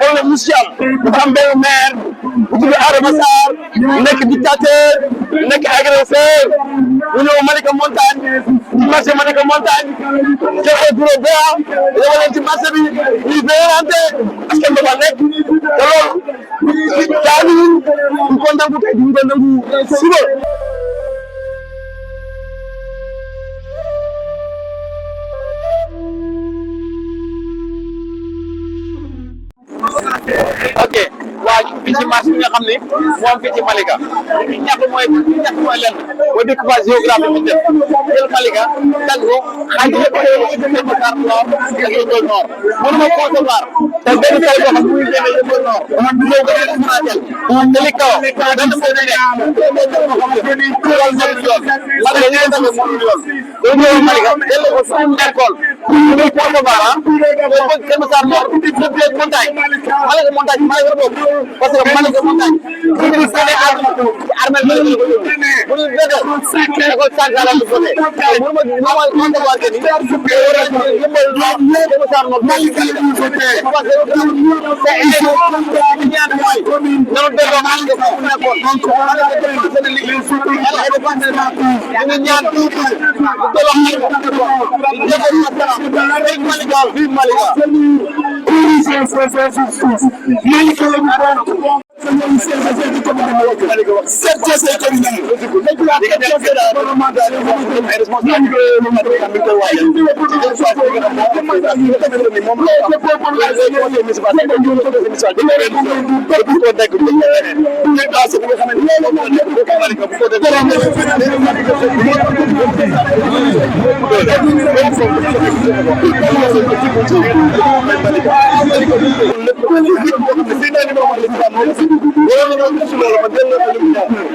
loolu la musu am dafa am benn maire bu tudd Adama Sarr nekk dictateur nekk agresseur bu ñëw Malika Montagne ci marché Malika Montagne joxe bureau blanc yow leen ci marché bi ñuy béyante askan bi fa nekk te loolu jaaduwul ñu ko nangu tey duñ ko nangu suba. ok waa fii ci marché bi nga xam ne moo am fii ci Malika li ñàkk mooy lenn mooy découpage géographique bi def jël Malika tànn ko xaaj yëpp a yëngu Kër Masar Nord ak Yeumbeul Nord mënuma concevoir te benn kay boo xam ne muy génne Yeumbeul Nord ñëw ba leen Sonatel te li kaw benn moo di nekk loolu moom du yoon Malika ñu ngi tamit moom du yoon doo ñëw Malika jël ko fu mu nekkoon muy concevoir ah boo bëgg Kër Masar Nord dëppee montagne Malika montagne Malika boobu parce que Malika montagne bu ñu sene armée bi bu ñu bété école centrale du côté mënuma concevoir que ni Yeumbeul Nord Kër Masar Nord parce que ñaan mooy nanu déggoo xam nga fu nekkoon yàlla ay dépense ñu ñaan tuuti dolo Malika vive Malika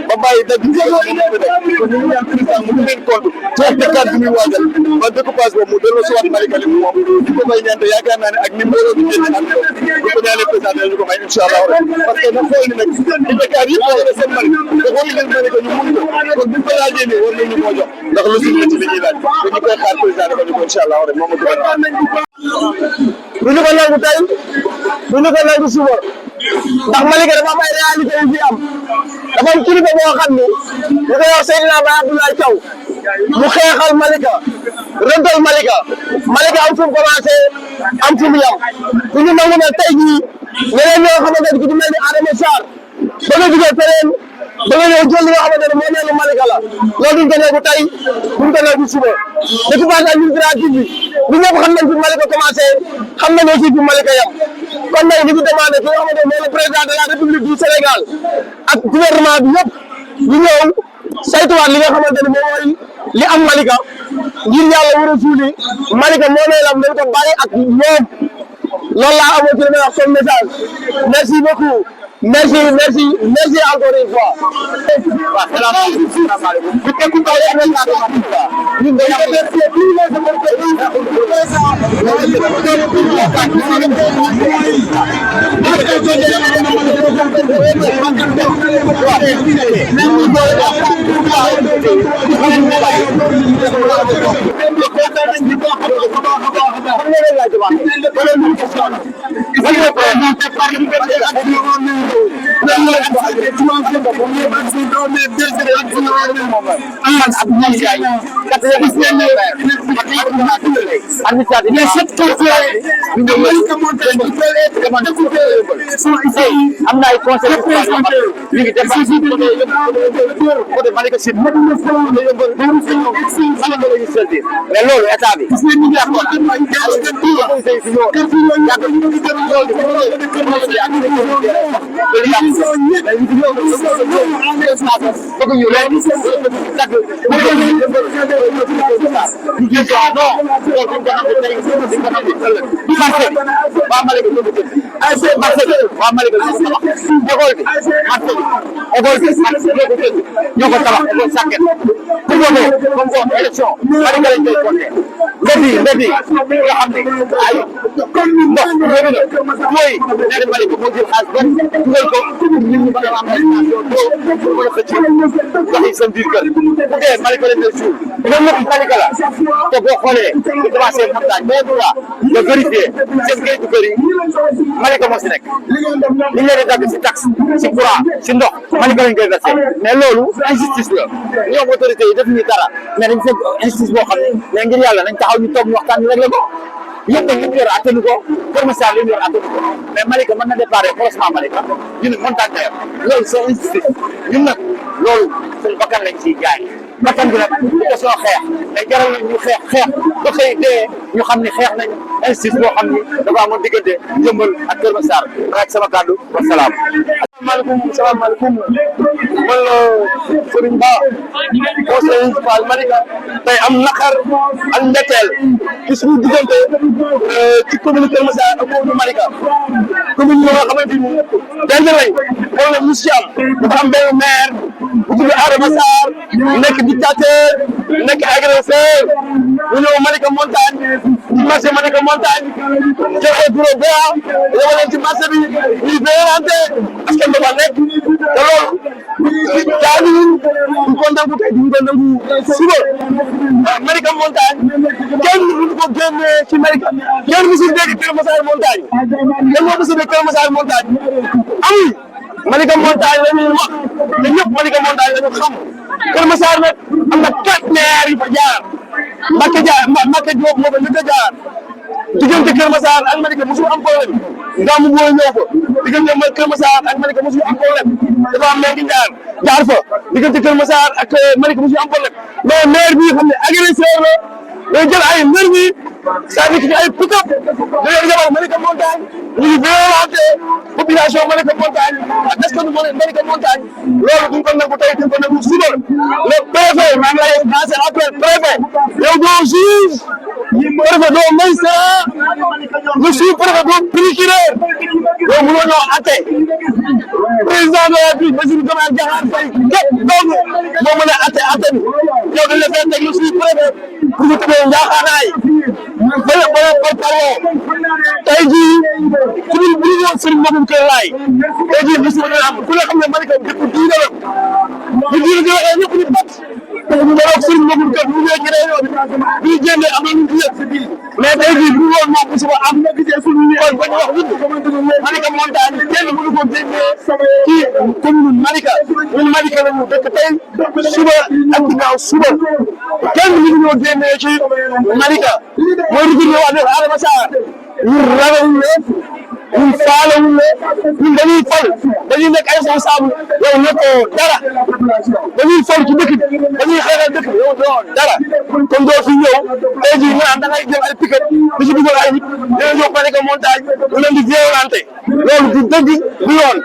ba bàyyi dëgg ñu ñaan président mu leen compte ci dëkkaat bi muy waajal ba découpage boobu mu delloo si waat Malika li mu moom di ko may ñaan te yaakaar naa ne ak ni mbooloo bi génne am bu ko ñaanee président ñu ko may incha allah parce que nag xool ni nag ci dëkkaat yëpp war na seen Malika te xool leen Malika ñu mun ko kon buñ ko laajee nii war nañu koo jox ndax lu suñ la ci li ñuy laaj te ñu koy xaar président dafa ñu ko incha allah rek moom du ñu ko nangu tey du ñu ko nangu suba ndax Malika dafa am ay réalité yu fi am dafa am kilifa boo xam ni ñu koy wax Seydina Baye Abdoulaye Thiaw mu xeexal Malika rëddal Malika am fu mu commencé am fu mu yam fu ñu nangu nag tey jii ñeneen ñoo xamante ne ku ci mel ni Adama Sarr ba nga jugee feneen ba nga ñëw jël li nga xamante ne moo neelu Malika la loolu duñ ko neegu tey duñ ko neegu suba découpage administratif bi ñu ñëpp xam nañ fi Malika commencé xam nañ aussi fi Malika yam kon nag ñu ngi demandé ki nga xamante ne mooy le président de la République du Sénégal ak gouvernement bi yëpp ñu ñëw saytuwaat li nga xamante ne moom mooy li am Malika ngir yàlla war a suuli Malika moo ne lam dañ ko bàyyi ak ñoom loolu laa amoo ci li may wax comme message merci beaucoup merci encore une fois. waaw salaamaaleykum. bu tekki ko rek ñu am na ay conseils ñu ngi def côté Malika Sud mais loolu état bi ñoo ko tabax école Sakket pour comme ko élection Malika lañ koy compter mbedd yi nga xam ne ay ndox mooy ñaari Malika moo jël xaalis benn dugal ko nit ñi mën a am animation doo mën a xëcc ndox yi seen biir kër bu dee Malika lañ koy suul ñoom ñëpp Malika la te boo xoolee ñu commencé montagne boo droit nga vérifier seen kayitu kër yi Malika moo si nekk li ñu leen di dagg si taxe si courant si ndox Malika lañ koy versé mais loolu injustice la ñoom autorités yi def ñu dara mais dañ fekk injustice boo xam ne mais ngir yàlla nañ taxaw ñu toog ñu waxtaan ñu réglé ko yëpp nag li mu yor attanu ko Kër Massar li mu yor attanu ko mais Malika mën na déparé croisement Malika ñu ne montagne loolu c'est injustice ñun nag loolu suñu bakkan lañ ciy jaay bakkan bi nag du ko soo xeex mais jaral nañ ñu xeex ba xëy dee ñu xam ne xeex nañ injustice boo xam ni dafa amoon diggante Jëmbal ak Kër Massar ak sama kàddu wasalaam. salaamaaleykum man la Serigne Ba conseiller municipal Malika tey am naqar ak mbetteel ci suñu diggante ci commune Kër Massar ak commune Malika commune yi nga xamante ni benn lañ wala monsieur dafa am benn maire bu tudd Adama Sarr nekk dictateur nekk agresseur bu ñëw Malika montagne ci marché Malika montagne jël ay bureau bois yóbbu leen ci marché bi ñuy béyante askan bi fa nekk te loolu jaaduwul ñu ko nangu tey ñu ko nangu suba Malika montagne kenn mënu ko génnee ci Malika kenn mësul dégg Kër Massar montagne kenn moo mësul dégg Kër Massar montagne amul Malika montagne la ñuy wax te ñëpp Malika montagne la ñu xam Kër Massar nag am na 4 maires yu fa jaar Mbacke Diop moo fa njëkk a jaar diggante Kër Massar ak Malika mosul am problème Gamou Boye ñëw fa diggante Kër Massar ak Malika mosul am problème dafa am maire jaar fa diggante Kër Massar ak Malika mosul am problème mais maire bi xam ne agresseur la day jël ay nervi c'est-à-dire que ay pick-up dañoo yabal Malika montagne ñu ngi violenté population Malika montagne ak askanu Malika montagne loolu duñ ko nangu tey duñ ko nangu suba le préfet maa ngi lay lancer appel préfet yow doo juge préfet doo magistrat le sous-préfet doo procureur yow mënoo ñoo atte président de la République Bassirou Diomaye Diakhar Faye képp dong moo mën a atte bi yow dañ la fee teg le sous-préfet pour ñu tuddee njaaxaanaay bële parloo tey jii ku ñu bu ñu woon Serigne Maboum Kër Laay tey jii bis bu ñu am ku ne xam ne Malika dëkk diine la ñu diine di waxee ñëpp ñu bat ñu doon Serigne Maboum Kër bu ñëwee ci réunion bi ñu génnee am na lu ñu yëg mais tey jii bu ñu woon moom suba am na gisee suñu kon ba ñu wax ñun Malika montagne kenn mënu ko génnee ci commune Malika ñun Malika la ñu dëkk tey suba ak ginnaaw suba kenn mënu ñoo génnee ci Malika mooy li ñu wax ne Adama Sarr ñun ragalul leen ñun faalewul leen ñun dañuy fal dañuy nekk ay responsable yow nekkoo dara dañuy fal ci dëkk bi dañuy xeexal dëkk bi yow doo dara kon doo fi ñëw tey jii nga naan da ngay jël ay piquet di ci dugal ay nit dina ñëw Malika montagne ñu leen di violenté loolu du dëgg du yoon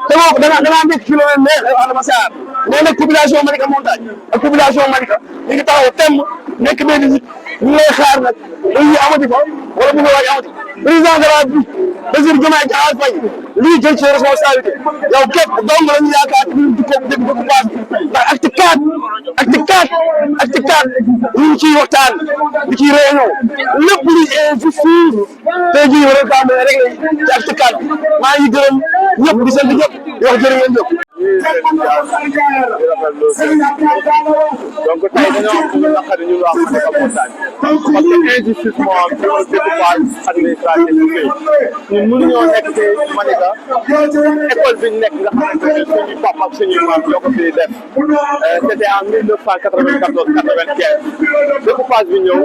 te boobu da ngaa nekk ci loolu neex yow Adama Sarr mais nag population Malika montagne ak population Malika ñu ngi taxaw temm nekk benn nit ñu lay xaar nag dañuy amati fa wala bu ñu waaj amati président de la République Bassirou Diomaye Diakhar Faye lii jël ci responsabilité yow képp dong la ñu yaakaar ci ñun di ko dégg ba paas ndax acte 4 ñu ngi ciy waxtaan di ciy réunion lépp luy injustice tey jii war a tàmbale rek ci acte 4 maa ngi gërëm ñëpp di sant ñëpp di wax jërë ngeen jëf. donc tey dañoo am lu naqari ñu wax Malika montagne parce que injustice moo am ci découpage administratif bi ñun mënuñoo nekk ci Malika école bi ñu nekk nga xamante ne suñuy papa ak suñuy maam ñoo ko fi def c'était en 1994-95 découpage bi ñëw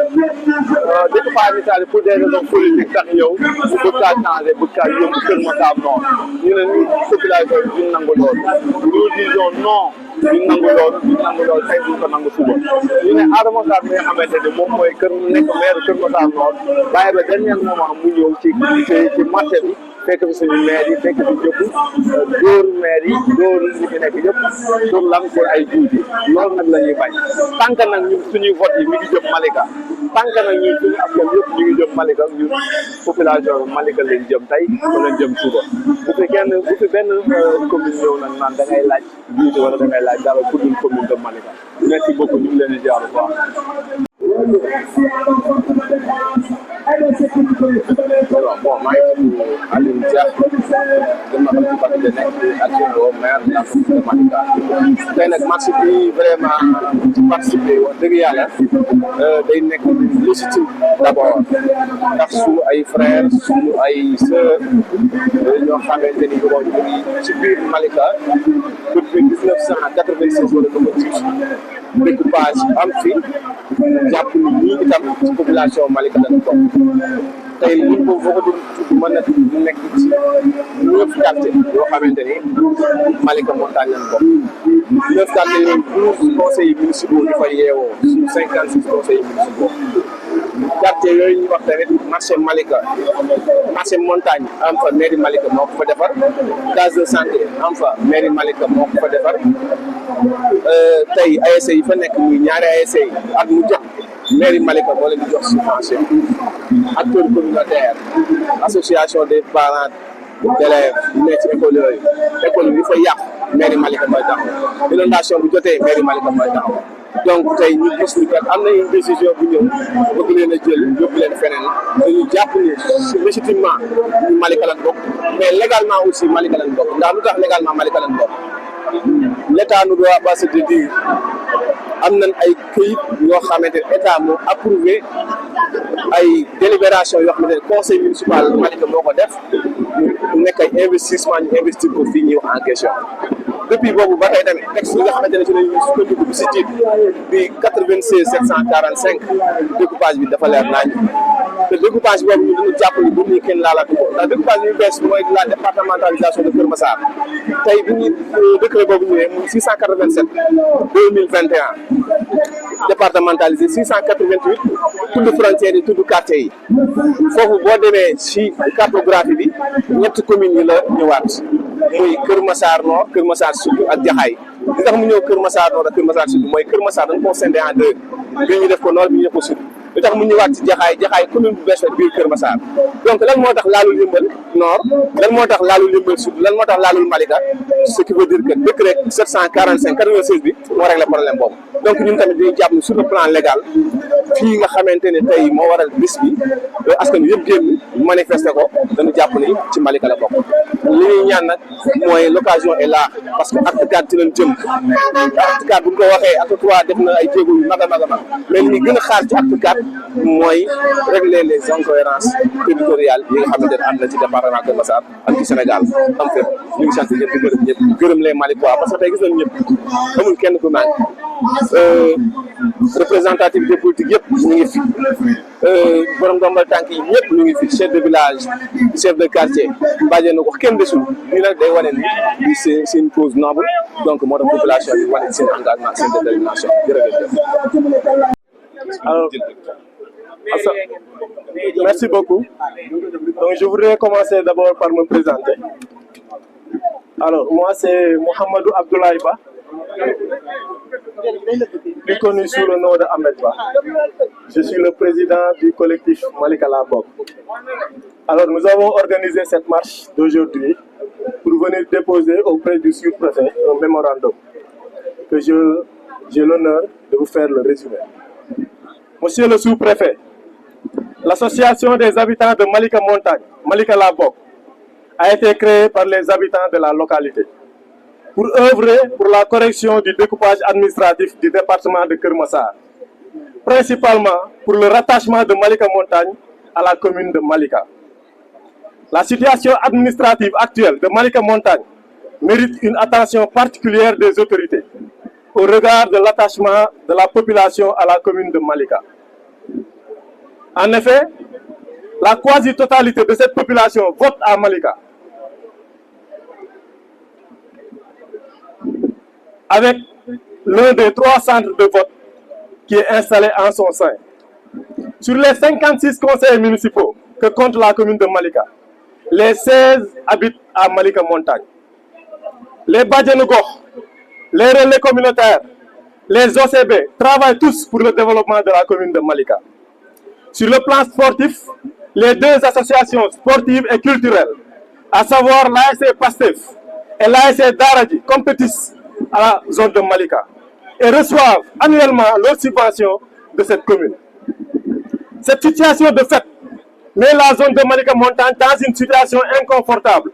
découpage administratif pour des raisons politiques tax ñëw bu bëgg kaa changé bëgg kaa yóbbu Kër Massar Nord ñu ne ñu population bi duñ nangu lool nous disons non duñ nangu lool tey duñ ko nangu suba ñu ne Adama Sarr mi nga xamante ne moom mooy nekk maire Kër Massar Nord bàyyi ba dernier moment mu ñëw ci marché bi fekk fi suñu maire yi fekk fi yëpp dóor maire yi dóor ñi fi nekk yëpp pour lan pour ay juuti loolu nag la ñuy bañ tant que nag ñun suñuy vote yi mi ngi jëm Malika tant que nag ñun suñu askan yëpp ñu ngi jëm Malika ñun population Malika lañ jëm tey wala lañ jëm suba bu fi benn commune ñëw nag naan da ngay laaj juuti wala da ngay laaj dara pour une commune de Malika merci beaucoup ñu ngi leen di ziar bu baax bon maa ngi tudd Aliou Dia gën ma xam ci parti de nekk adjoint au maire de la commune de Malika tey nag marché bi vraiment ci participer wax dëgg yàlla day nekk légitime d'abord ndax suñu ay frères suñu ay sœurs ñoo xamante ni bon ñu ngi ci biir Malika depuis 1996 wala 98 découpage am fi jàpp ni ñii itam ci population Malika lañ bokk tey li ko foo ko doon tudd mën na nekk ci 9 quartiers yoo xamante ni Malika montagne lañ bokk 9 quartiers yooyu 12 conseils municipaux di fa yeewoo sur 56 conseils municipaux quartier yooyu ñu wax tamit marché Malika marché montagne am fa mairie Malika moo ko fa defar case de santé am fa mairie Malika moo ko fa defar tey ASC yi fa nekk muy ñaari ASC yi at mu jot mairie Malika moo leen di jox subvention acteurs communautaires association des parents d'élèves yu nekk ci école yooyu école yi fa yàq mairie Malika mooy taxaw inondation bu jotee mairie Malika mooy taxaw donc tey ñu gis ni kat am na une décision bu ñëw bëgg leen a jël yóbbu leen feneen dañu jàpp ni légitimement ñu Malika lañ bokk mais légalement aussi Malika lañ bokk ndax lu tax légalement Malika lañ bokk l'État ne doit pas se dire am nañ ay këyit yoo xamante ne état moo approuvé ay délibération yoo xamante ne conseil municipal Malika moo ko def nekk ay investissement ñu investir ko fii ñuy wax en question depuis boobu ba tey tamit texte yi nga xamante ne ci lañuy sukkandiku bi si jiit bi 96 745 découpage bi dafa leer naañ te découpage boobu ñu dañu jàpp ni bu ñu kenn laalaatu ko ndax découpage bi bees mooy la départementalisation de Kër Massar tey bi ñu décret boobu ñëwee muy 687 2021 départementalisé 688 tudd frontières yi tudd quartier yi foofu boo demee ci cartographie bi ñetti communes yi la ñëwaat muy Kër Massar Nord Kër Massar Sud ak Jaxaay li tax mu ñëw Kër Massar Nord ak Kër Massar Sud mooy Kër Massar dañ ko scindé en deux bi ñu def ko nord bi ñu def ko sud li tax mu ñëwaat ci Jaxaay commune bu bees la biir Kër Massar donc lan moo tax laalul Yeumbeul Nord lan moo tax laalul Yeumbeul Sud lan moo tax laalul Malika ce qui veut dire que décret 745 96 bi moo réglé problème boobu donc ñun tamit dañuy jàpp ni sur le plan légal fii nga xamante ne tey moo waral bis bi askan wi yëpp génn manifesté ko dañu jàpp ni ci Malika la bokk li ñuy ñaan nag mooy l'occasion est là parce que acte 4 ci lañ jëm acte 4 bu ñu ko waxee acte 3 def na ay jéego yu mag a mag a mag mais li ñuy gën a xaar ci acte 4 mooy régler les incohérences territoriales yi nga xamante ne am na ci département Kër Massar ak ci Sénégal am fépp ñu ngi sant ñëpp di gërëm ñëpp gërëm les Malikois parce que tey gis nañ ñëpp amul kenn ku naan représentativité politique yëpp ñu ngi fi borom ndombal tànk yi ñëpp ñu ngi fi chef de village chef de quartier bàjjee na ko kenn desul ñu nag day wane ni c'est une cause noble donc moo tax population bi wane seen engagement seen détermination jërëjëf. Alors, merci beaucoup. Donc, je voudrais commencer d'abord par me présenter. Alors, moi, c'est Mohamedou Abdoulaye Ba, plus connu sous le nom de Ahmed Ba. Je suis le président du collectif Malika La Bok. Alors, nous avons organisé cette marche d'aujourd'hui pour venir déposer auprès du sous-préfet un mémorandum que j'ai l'honneur de vous faire le résumé. Monsieur le sous-préfet, l'association des habitants de Malika Montagne, Malika La Bok, a été créée par les habitants de la localité pour œuvrer pour la correction du découpage administratif du département de Kër Massar, principalement pour le rattachement de Malika Montagne à la commune de Malika. La situation administrative actuelle de Malika Montagne mérite une attention particulière des autorités au regard de l'attachement de la population à la commune de Malika. En effet, la quasi-totalité de cette population vote à Malika, avec l'un des 3 centres de vote qui est installé en son sein. Sur les 56 conseils municipaux que compte la commune de Malika, les 16 habitent à Malika Montagne. Les Badjanogor, les relais communautaires, les OCB travaillent tous pour le développement de la commune de Malika. Sur le plan sportif, les 2 associations sportives et culturelles, à savoir l'ASC PASTEF et l'ASC Daradi, compétissent à la zone de Malika et reçoivent annuellement leurs subventions de cette commune. Cette situation de fait met la zone de Malika Montagne dans une situation inconfortable.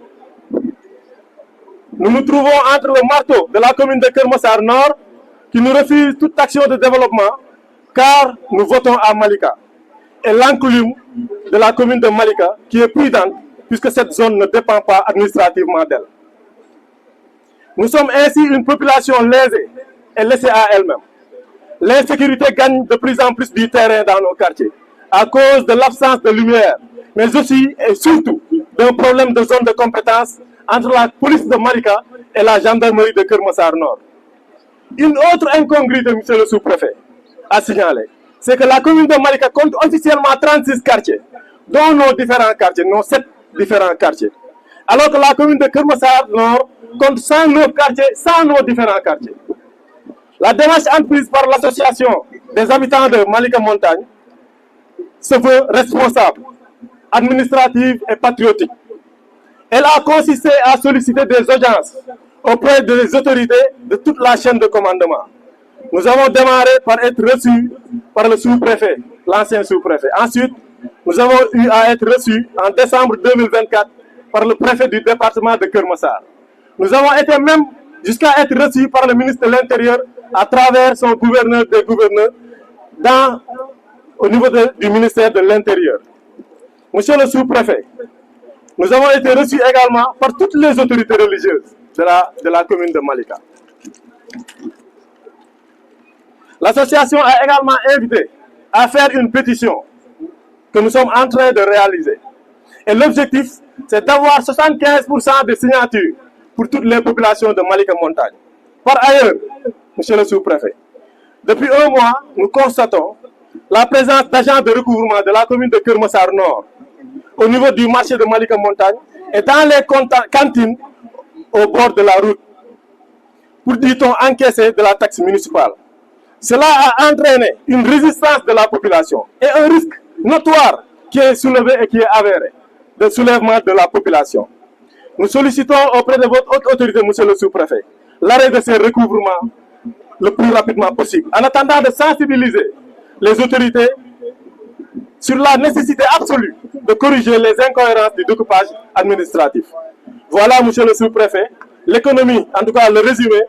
Nous nous trouvons entre le marteau de la commune de Keur Massar Nord qui nous refuse toute action de développement car nous votons à Malika et l'enclume de la commune de Malika qui est prudente puisque cette zone ne dépend pas administrativement d'elle. Nous sommes ainsi une population lésée et laissée à elle-même. L'insécurité gagne de plus en plus du terrain dans nos quartiers à cause de l'absence de lumière, mais aussi et surtout d'un problème de zone de compétence entre la police de Malika et la gendarmerie de Keur Massar Nord. Une autre incongruité, monsieur le sous-préfet, à signaler, c'est que la commune de Malika compte officiellement 36 quartiers, dont nos différents quartiers, nos 7 différents quartiers. Alors que la commune de Keur Massar Nord compte 109 quartiers, sans nos différents quartiers. La démarche entreprise par l'association des habitants de Malika Montagne se veut responsable, administrative et patriotique. Elle a consisté à solliciter des audiences auprès des autorités de toute la chaîne de commandement. Nous avons démarré par être reçus par le sous-préfet, l'ancien sous-préfet. Ensuite, nous avons eu à être reçus en décembre 2024 par le préfet du département de Keur Massar. Nous avons été même jusqu'à être reçus par le ministre de l'Intérieur à travers son gouverneur des gouverneurs au niveau du ministère de l'Intérieur. Monsieur le sous-préfet, nous avons été reçus également par toutes les autorités religieuses de la commune de Malika. L'association a également invité à faire une pétition que nous sommes en train de réaliser. Et l'objectif, c'est d'avoir 75% de signatures pour toutes les populations de Malika Montagne. Par ailleurs, monsieur le sous-préfet, depuis un mois, nous constatons la présence d'agents de recouvrement de la commune de Keur Massar Nord au niveau du marché de Malika Montagne et dans les cantines au bord de la route pour, dit-on, encaisser de la taxe municipale. Cela a entraîné une résistance de la population et un risque notoire qui est soulevé et qui est avéré de soulèvement de la population. Nous sollicitons auprès de votre haute autorité, monsieur le sous-préfet, l'arrêt de ces recouvrements le plus rapidement possible, en attendant de sensibiliser les autorités sur la nécessité absolue de corriger les incohérences du découpage administratif. Voilà, monsieur le sous-préfet, l'économie, en tout cas le résumé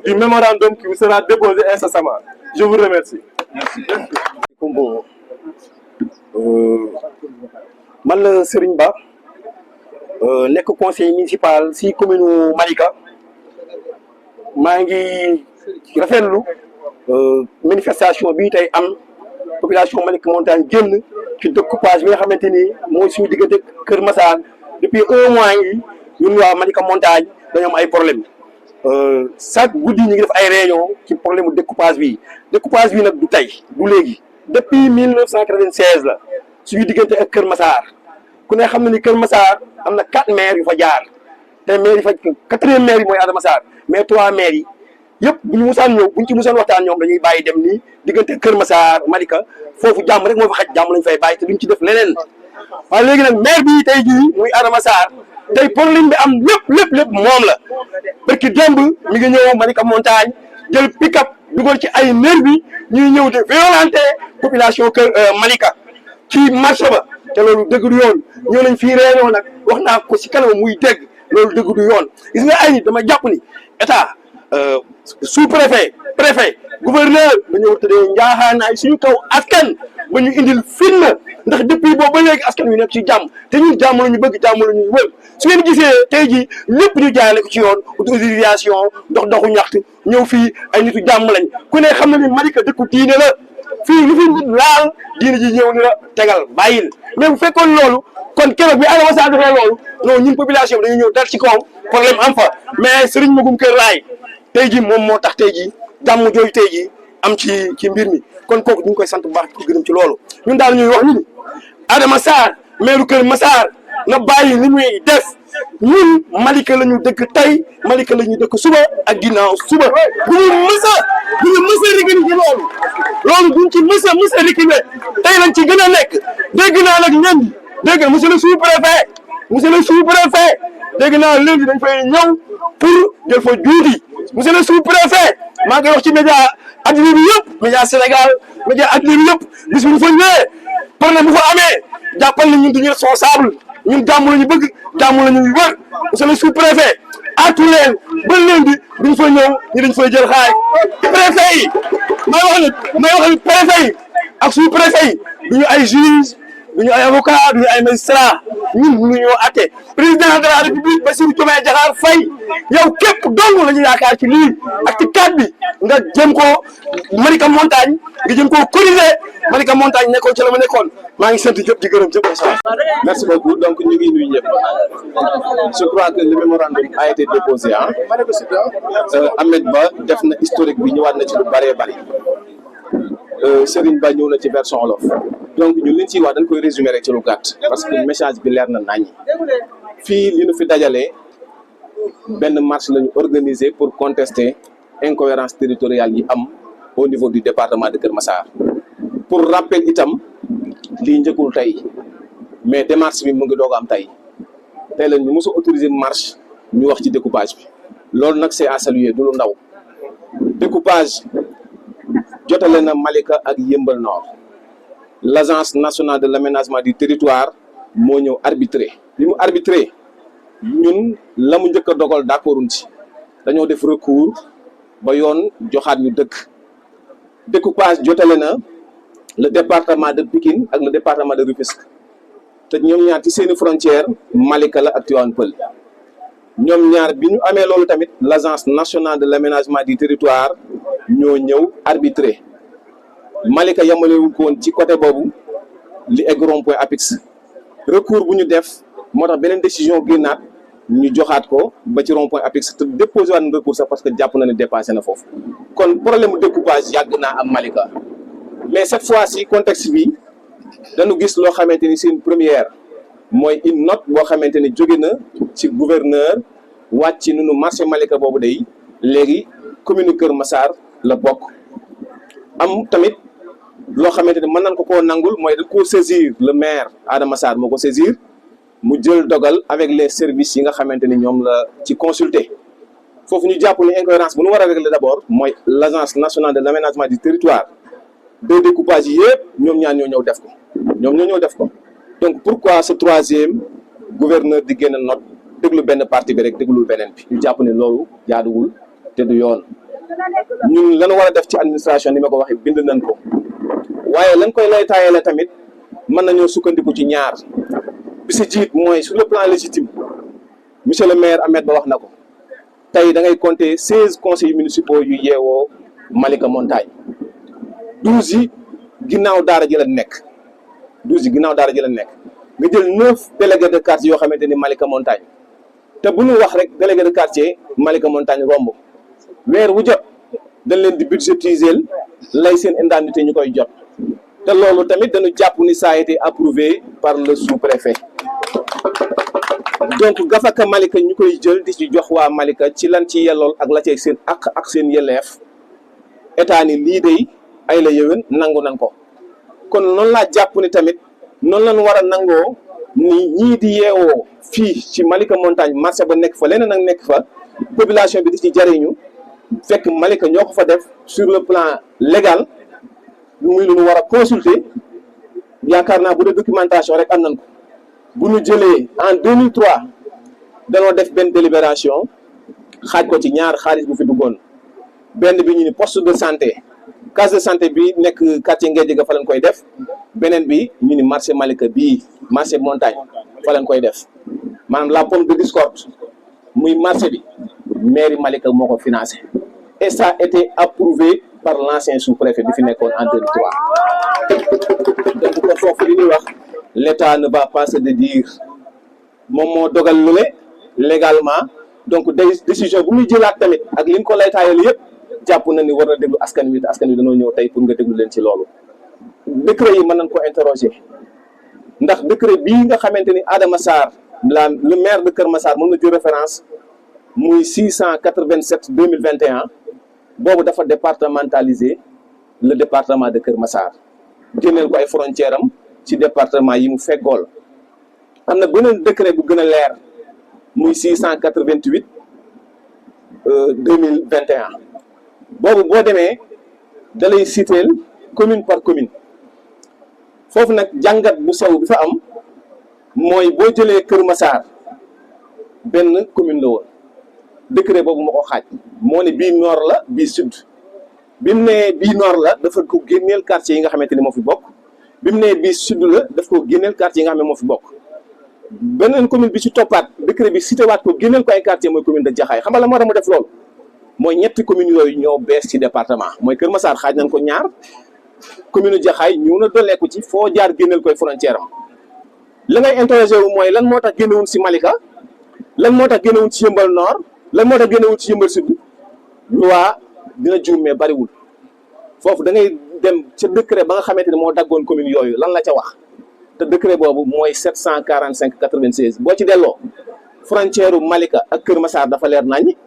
du mémorandum qui vous sera déposé incessamment. Je vous remercie. Bon, man Serigne Ba nekk conseil municipal si commune Malika maa ngi rafetlu manifestation bi tey am population Malika Montagne génn ci découpage bi nga xamante ni mooy suñu diggante Keur Massar depuis un mois yi ñun waa Malika Montagne dañoo am ay problème chaque guddi ñu ngi def ay réunion ci problème mu découpage bi nag du tey du léegi depuis 1996 la suñu diggante ak Keur Massar ku ne xam na ni Keur Massar am na 4 maires yu fa jaar te maire yi fa 4e maire yi mooy Adama Sarr mais 3 maires yi yëpp bu ñu musaan ñëw bu ñu ci musaan waxtaan ñoom dañuy bàyyi dem nii diggante Keur Massar Malika foofu jàmm rek moo fa xaj jàmm lañ fay bàyyi te duñ ci def leneen waaye léegi nag maire bi tey jii muy Adama Sarr tey problème bi am lépp moom la parce que démb mi ngi ñëw Malika Montagne jël pick-up dugal ci ay nervi ñuy ñëw de violenter population Kër Malika ci marché ba te loolu dëgg du yoon ñëw nañ fii réunion nag wax naa ko si kanam muy dégg loolu dëgg du yoon gis nga ay nit dama jàpp ni état sous-préfet préfet gouverneur dañoo war a tëddee njaaxaanaay suñu kaw askan ba ñu indil fitna ndax depuis boobu ba léegi askan wi nekk ci jàmm te ñun jàmm la ñu bëgg jàmm la ñuy wër su ngeen gisee tey jii lépp ñu jaarale ko ci yoon autorisation doxu ñaxtu ñëw fii ay nitu jàmm lañ ku ne xam na ni Malika dëkku diine la fii lu fi nit laal diine ji ñëw ni la tegal bàyyil mais bu fekkoon loolu kon keroog bi Adama Sarr defee loolu non ñun population bi dañuy ñëw dal ci kawam problème am fa mais Serigne Magoum Kër Laay tey jii moom moo tax tey jii jàmm jooju tey jii am ci mbir mi kon kooku ñu ngi koy sant bu baax di ko gërëm ci loolu ñun daal ñuy wax ni Adama Sarr maire Keur Massar na bàyyi li muy def ñun Malika la ñu dëkk tey Malika la ñu dëkk suba ak ginnaaw suba bu ñu mës a rikini ci loolu duñ ci mës a rikini tey lañ ci gën a nekk dégg naa nag ñen dégg monsieur le sous-préfet dégg naa léegi dañ fay ñëw pour jël fa juuti monsieur le sous-préfet maa ngi wax ci média adduna bi yëpp média Sénégal média adduna bi yëpp bis bu fa ñëwee problème bu fa amee jàppal na ñun duñu responsable ñun jàmm la ñu bëgg jàmm la ñu wër monsieur le sous-préfet atu leen ba lundi duñ fa ñëw ñu dañ fay jël xaay préfet yi may wax ni préfet yi ak sous-préfet yi duñu ay juge duñu ay avocat duñu ay magistrat ñun mënuñoo atte président de la république Bassirou Diomaye Diakhar Faye yow képp dong la ñu yaakaar ci lii ak ci cadre bi nga jëm koo Malika Montagne nga jëm koo corriger Malika Montagne nekkoon ci la ma nekkoon maa ngi sant ñëpp di gërëm ñëpp incha allah. Merci beaucoup donc ñu ngi nuyu ñëpp je crois que le mémorandum a été déposé Ahmed Ba def na historique bi ñëwaat na ci lu bëree bëri Serigne Ba ñëw na ci version wolof donc ñun liñ ciy wax dañ koy résumer rek ci lu gàtt parce que message bi leer na nañ fii li ñu fi dajalee benn marche la ñu organiser pour contester incohérence territoriale yi am au niveau du département de Keur Massar pour rappel itam lii njëkkul tey mais démarche bi mu ngi doog am tey la ñu mos a autoriser marche ñu wax ci découpage bi loolu nag c'est à saluer du lu ndaw découpage jotale na Malika ak Yeumbeul Nord l'agence nationale de l'aménagement du territoire moo ñëw arbitré li mu arbitré ñun la mu njëkk a dogal d'accorduñ ci dañoo def recours ba yoon joxaat ñu dëkk découpage jotale na le département de Pikine ak le département de Rufisque te ñoom ñaar ci seeni frontière Malika la ak Tivaouane Peulh ñoom ñaar bi ñu amee loolu tamit l'agence nationale de l'aménagement du territoire ñoo ñëw arbitré Malika yamalewul ko woon ci côté boobu li egg rond-point APIX recours bu ñu def moo tax beneen décision génnaat ñu joxaat ko ba ci rond-point APIX te déposé waat na recours sax parce que jàpp na ne dépassé na foofu kon problème mu découpage yàgg naa am Malika mais cette fois-ci contexte bi dañu gis loo xamante ni c'est une première mooy une note boo xamante ni jóge na ci gouverneur wàcc ci nunu marché Malika boobu day léegi commune Keur Massar la bokk am tamit loo xamante ni mën nañ ko koo nangul mooy dañ koo saisir le maire Adama Sarr moo ko saisir mu jël dogal avec les services yi nga xamante ni ñoom la ci consulter foofu ñu jàpp ni incohérence bu ñu war a régler d'abord mooy l'agence nationale de l'aménagement du territoire de découpage yi yëpp ñoom ñaar ñoo ñëw def ko donc pourquoi ce troisième gouverneur di génn note déglu benn parti bi rek déglul beneen bi ñu jàpp ne loolu jaaduwul te du yoon ñun lan war a def ci administration ni ma ko waxee bind nañ ko waaye lañ koy lay taayee la tamit mën nañoo sukkandiku ci ñaar bi si jiit mooy sur le plan légitime monsieur le maire Ahmed Ba wax na ko tey da ngay compter 16 conseils municipaux yu yeewoo Malika Montagne 12 yi ginnaaw daara ji la nekk nga jël 9 délégués de quartier yoo xamante ni Malika Montagne te bu ñu wax rek délégué de quartier Malika Montagne romb weer wu jot dañ leen di budgétiser lay seen indemnité ñu koy jot te loolu tamit dañu jàpp ni ça a été approuvé par le sous-préfet donc gafaka Malika ñu koy jël di ci jox waa Malika ci lan ci yellool ak la ci seen ak seen yelleef état ni lii day ay la yëwén nangu nan ko kon noonu laa jàpp ni tamit noonu lañ war a nangoo ni ñii di yeewoo fii ci Malika Montagne marché ba nekk fa leneen ak nekk fa population bi di ci jariñu fekk Malika ñoo ko fa def sur le plan légal muy lu ñu war a consulter yaakaar naa bu dee documentation rek am nañ ko bu ñu jëlee en 2003 danoo def benn délibération xaaj ko ci ñaar xaalis bu fi duggoon benn bi ñu ni poste de santé case de santé bi nekk quartier Ngédiaga fa lañ koy def beneen bi ñu ni marché Malika bii marché Montagne fa lañ koy def maanaam la pomme de discorde muy marché bi mairie Malika moo ko financé et ça a été approuvé par l'ancien sous-préfet bi fi nekkoon en 2003 donc ko foofu li ñuy wax l'État ne va pas se dédire moom moo dogal lu ne légalement donc décision bu muy jëlaat tamit ak li ñu ko lay taayal yëpp jàpp na ni war na déglu askan wi te askan wi dañoo ñëw tey pour nga déglu leen ci loolu décret yi mën nañ ko interroger ndax décret bii nga xamante ni Adama Sarr le maire de Keur Massar moom la jël référence muy 687 2021 boobu dafa départementaliser le département de Keur Massar génneel ko ay frontières am ci département yi mu feggool am na beneen décret bu gën a leer muy 688 2021 boobu boo demee da lay citer commune par commune foofu nag jàngat bu sew bi fa am mooy boo jëlee Kër Massar benn commune la woon décret boobu ma ko xaaj moo ne bii nord la bii sud bi mu nee bii nord la dafa ko génneel quartier yi nga xamante ni moo fi bokk bi mu nee bii sud la daf ko génneel quartier yi nga xam ne moo fi bokk beneen commune bi ci toppaat décret bi cité waat ko génneel ko ay quartier mooy commune de Jaxaay xam nga la moo tax mu def loolu mooy ñetti communes yooyu ñoo bees ci département mooy Kër Massar xaaj nañ ko ñaar commune de Jaxaay ñëw na dolleeku ci foo jaar génneel koy frontière am la ngay interrogé wu mooy lan moo tax génnewuñ ci Malika lan moo tax génnewuñ ci Yëmbal Nord lan moo tax génnewuñ ci Yëmbal Sud loi dina juum mais bariwul foofu da ngay dem ca décret ba nga xamante ne moo daggoon commune yooyu lan la ca wax te décret boobu mooy 745 96 boo ci delloo frontière u Malika ak Kër Massar dafa leer naññi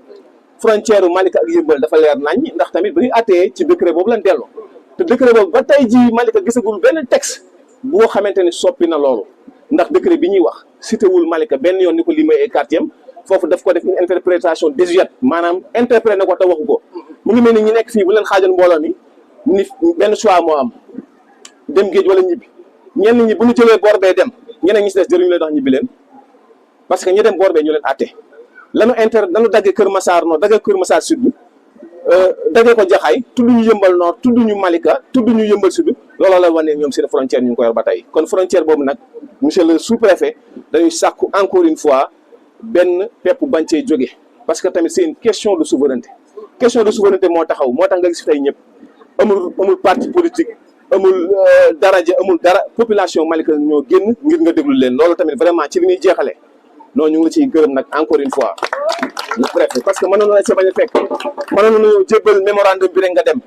frontière u Malika ak Yëmbal dafa leer naññi ndax tamit bu ñu attee ci décret boobu lañ delloo te décret boobu ba tey jii Malika gisagul benn texte boo xamante ne soppi na loolu ndax décret bi ñuy wax cité wul Malika benn yoon ni ko limay ay quartier am foofu daf ko def une interprétation désuète maanaam interprété na ko te waxu ko mu ngi mel ni ñi nekk fii bu leen xaajoon mbooloo mi ni benn choix moo am dem géej wala ñibbi ñenn ñi bu ñu jëlee boor bee dem ñeneen ñi si des jëriñu leen tax ñibbi leen parce que ñi dem boor bee ñu leen àtte lanu dañu dagge Kër Massar Nord dagge Kër Massar Sud dagge ko Jaxaay tudd ñu Yëmbal Nord tudd ñu Malika tudd ñu Yëmbal Sud looloo la wane ñoom seen frontière ñu ngi ko yor ba tey kon frontière boobu nag monsieur le sous-préfet dañuy sàkku encore une fois benn pepp bañ cee jóge parce que tamit c'est une question de souveraineté moo taxaw moo tax nga gis tey ñëpp amul parti politique amul daraja amul dara population Malika ñoo génn ngir nga déglu leen loolu tamit vraiment ci li ñuy jeexale non ñu ngi la ciy gërëm nag encore une fois le préfet parce que mënoon na la ci bañ a fekk mënoon nañoo jébbal mémorandum bi rek nga dem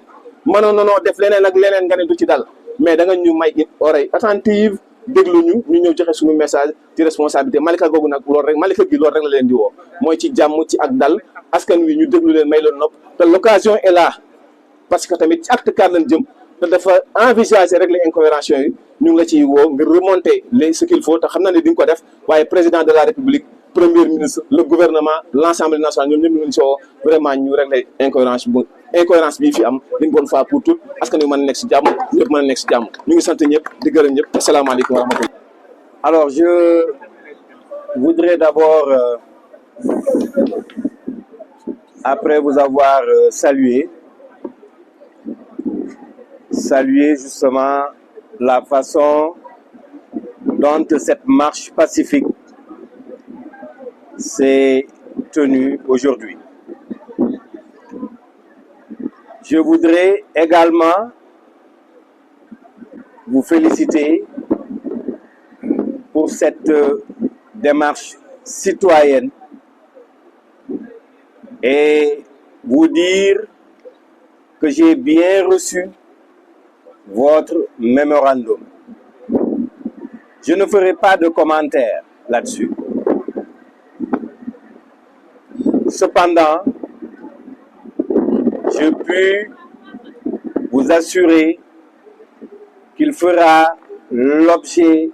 mënoon nañoo def leneen ak leneen nga ne du ci dal mais da nga ñu may it oreille attentive déglu ñu ñëw joxe suñu message ci responsabilité Malika googu nag loolu rek Malika gi loolu rek la leen di woo mooy ci jàmm ci ak dal askan wi ñu déglu leen may leen nopp te l'occasion est là parce que tamit ci acte 4 lañ jëm te dafa envisager régler incohérence yooyu ñu ngi la ciy woo nga remonter ce qu'il faut te xam na ne di nga ko def waaye président de la république premier ministre le gouvernement l'Assemblée nationale ñoom ñëpp ñu ngi si woo vraiment ñu régler incohérence bii fi am une bonne fois pour toutes askan wi mën a nekk si jàmm ñëpp mën a nekk si jàmm ñu ngi sant ñëpp di gërëm ñëpp asalaamaaleykum wa rahmatullah. Alors je voudrais d'abord après vous avoir salué justement la façon dont cette marche pacifique s'est tenue aujourd'hui. Je voudrais également vous féliciter pour cette démarche citoyenne et vous dire que j'ai bien reçu votre mémorandum. Je ne ferai pas de commentaires là-dessus. Cependant, je puis vous assurer qu'il fera l'objet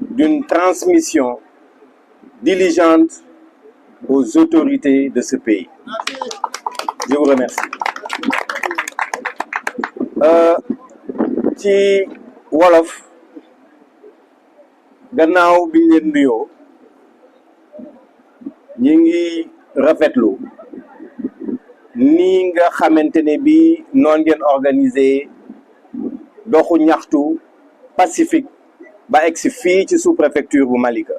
d'une transmission diligente aux autorités de ce pays. Je vous remercie. Ci wolof gannaaw bi ñu leen nuyoo ñi ngi rafetlu nii nga xamante ne bi noon ngeen organiser doxu ñaxtu pacifique ba egsi fii ci sous-préfecture bu Malika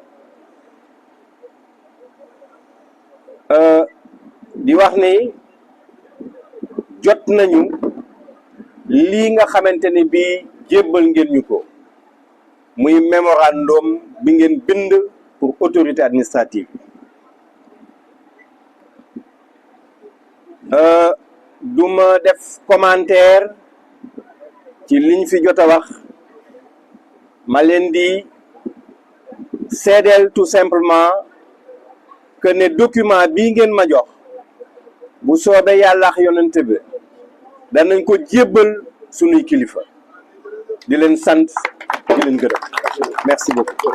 di wax ni jot nañu lii nga xamante ne bi jébbal ngeen ñu ko muy mémorandum bi ngeen bind pour autorité administrative duma def commentaire ci liñ fi jot a wax ma leen di seedeel tout simplement que ne document bii ngeen ma jox bu soobee yàlla ak yonent bi danañ ko jébbal sunuy kilifa di leen sant di leen gërëm merci beaucoup.